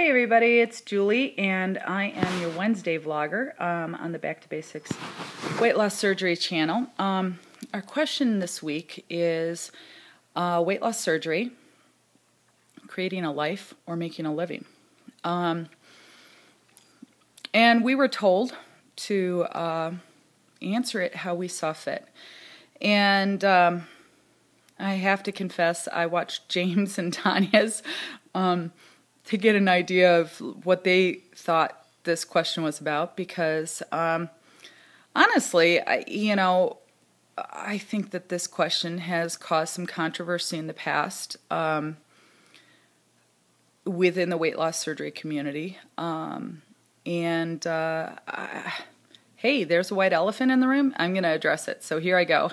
Hey everybody, it's Julie and I am your Wednesday vlogger on the Back to Basics Weight Loss Surgery channel. Our question this week is weight loss surgery, creating a life or making a living. And we were told to answer it how we saw fit. And I have to confess, I watched James and Tanya's to get an idea of what they thought this question was about, because honestly, I think that this question has caused some controversy in the past within the weight loss surgery community. Hey, there's a white elephant in the room. I'm going to address it. So here I go.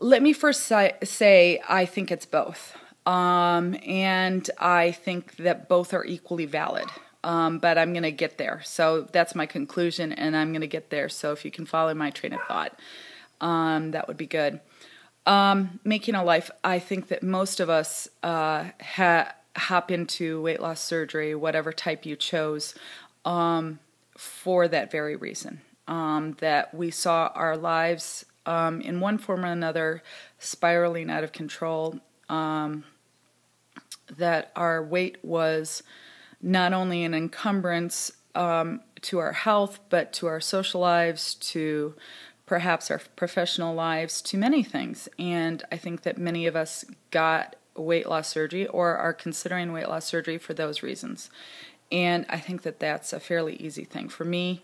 Let me first say I think it's both, and I think that both are equally valid, but I'm going to get there. So that's my conclusion, and I'm going to get there. So if you can follow my train of thought, that would be good. Making a life, I think that most of us hop into weight loss surgery, whatever type you chose, for that very reason, that we saw our lives in one form or another spiraling out of control, that our weight was not only an encumbrance to our health, but to our social lives, to perhaps our professional lives, to many things. And I think that many of us got weight loss surgery or are considering weight loss surgery for those reasons. And I think that that's a fairly easy thing. For me,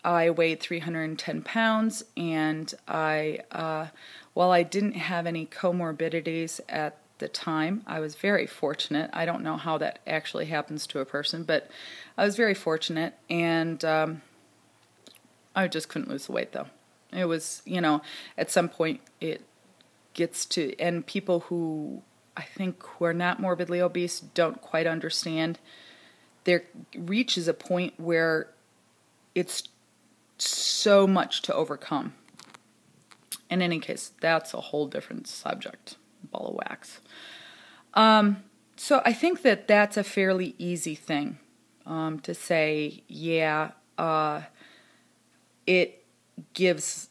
I weighed 310 pounds, and while I didn't have any comorbidities at the time, I was very fortunate. I don't know how that actually happens to a person, but I was very fortunate, and I just couldn't lose the weight, though. It was, at some point it gets to, and people who I think who are not morbidly obese don't quite understand, there reaches a point where it's so much to overcome. In any case, that's a whole different subject, ball of wax. So I think that that's a fairly easy thing to say, yeah, it gives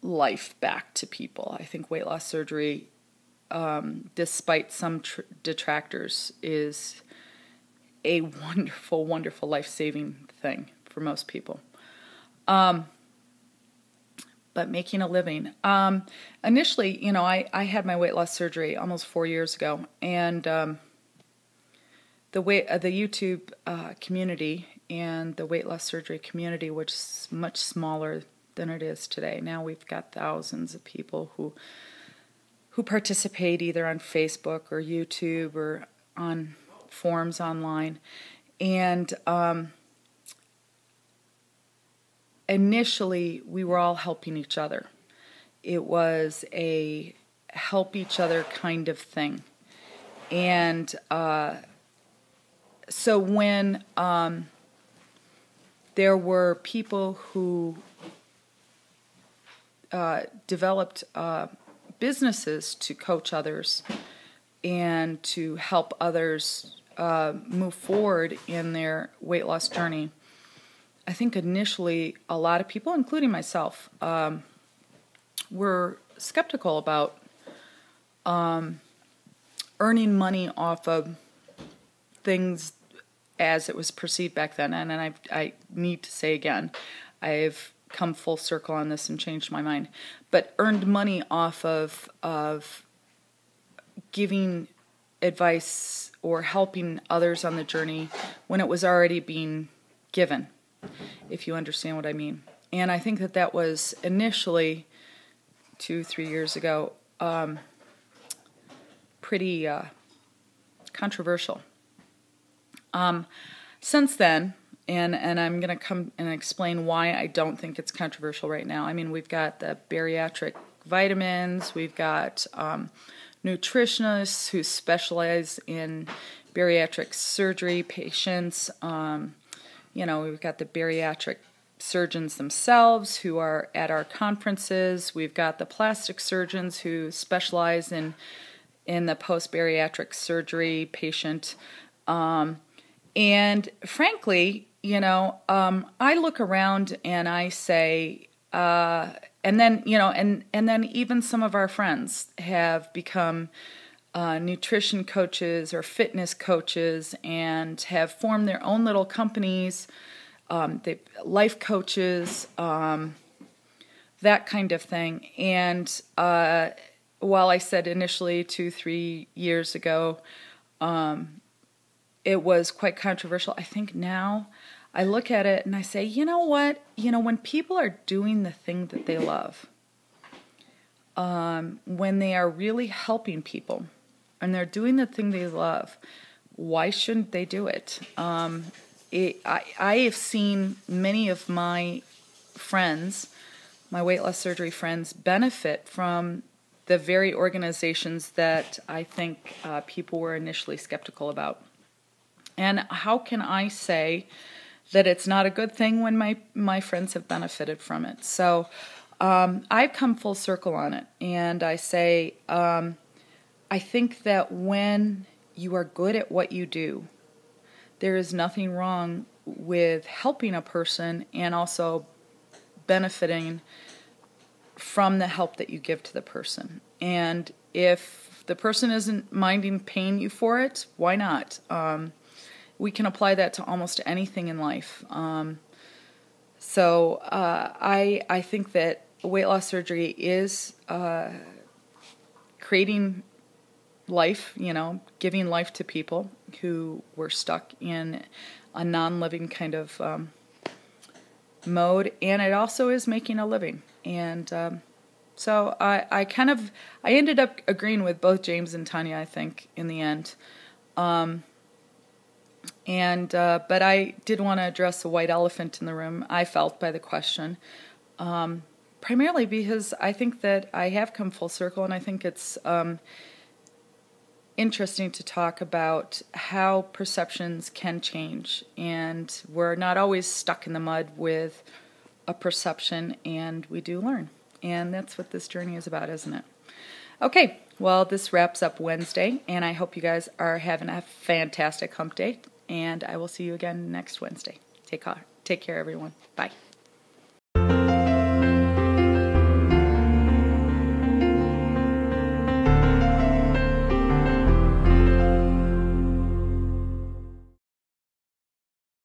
life back to people. I think weight loss surgery, despite some detractors, is a wonderful, wonderful life-saving thing for most people. But making a living. Initially, I had my weight loss surgery almost 4 years ago, and the YouTube community and the weight loss surgery community, which is much smaller than it is today. Now we've got thousands of people who participate either on Facebook or YouTube or on forums online, and initially, we were all helping each other. It was a help each other kind of thing. And so when there were people who developed businesses to coach others and to help others move forward in their weight loss journey, I think initially a lot of people, including myself, were skeptical about earning money off of things as it was perceived back then. And I need to say again, I've come full circle on this and changed my mind. But earned money off of giving advice or helping others on the journey when it was already being given, if you understand what I mean. And I think that was initially 2-3 years ago pretty controversial. Since then, and I'm going to come and explain why I don't think it's controversial right now. I mean, we've got the bariatric vitamins, we've got nutritionists who specialize in bariatric surgery patients. We've got the bariatric surgeons themselves who are at our conferences. We've got the plastic surgeons who specialize in in the post-bariatric surgery patient. And frankly, I look around and I say, and then even some of our friends have become nutrition coaches or fitness coaches and have formed their own little companies, life coaches, that kind of thing. And while I said initially 2-3 years ago, it was quite controversial, I think now I look at it and I say, you know what? When people are doing the thing that they love, when they are really helping people and they're doing the thing they love, why shouldn't they do it? I have seen many of my friends, my weight loss surgery friends, benefit from the very organizations that I think people were initially skeptical about. And how can I say that it's not a good thing when my friends have benefited from it? So I've come full circle on it, and I say I think that when you are good at what you do, there is nothing wrong with helping a person and also benefiting from the help that you give to the person. And if the person isn't minding paying you for it, why not? We can apply that to almost anything in life. So I think that weight loss surgery is creating life, giving life to people who were stuck in a non-living kind of mode, and it also is making a living. And so I ended up agreeing with both James and Tanya, I think, in the end. But I did want to address the white elephant in the room, I felt, by the question, primarily because I think that I have come full circle, and I think it's interesting to talk about how perceptions can change, and we're not always stuck in the mud with a perception, and we do learn. And that's what this journey is about, isn't it? Okay, well, this wraps up Wednesday, and I hope you guys are having a fantastic hump day, and I will see you again next Wednesday. Take care, everyone. Bye.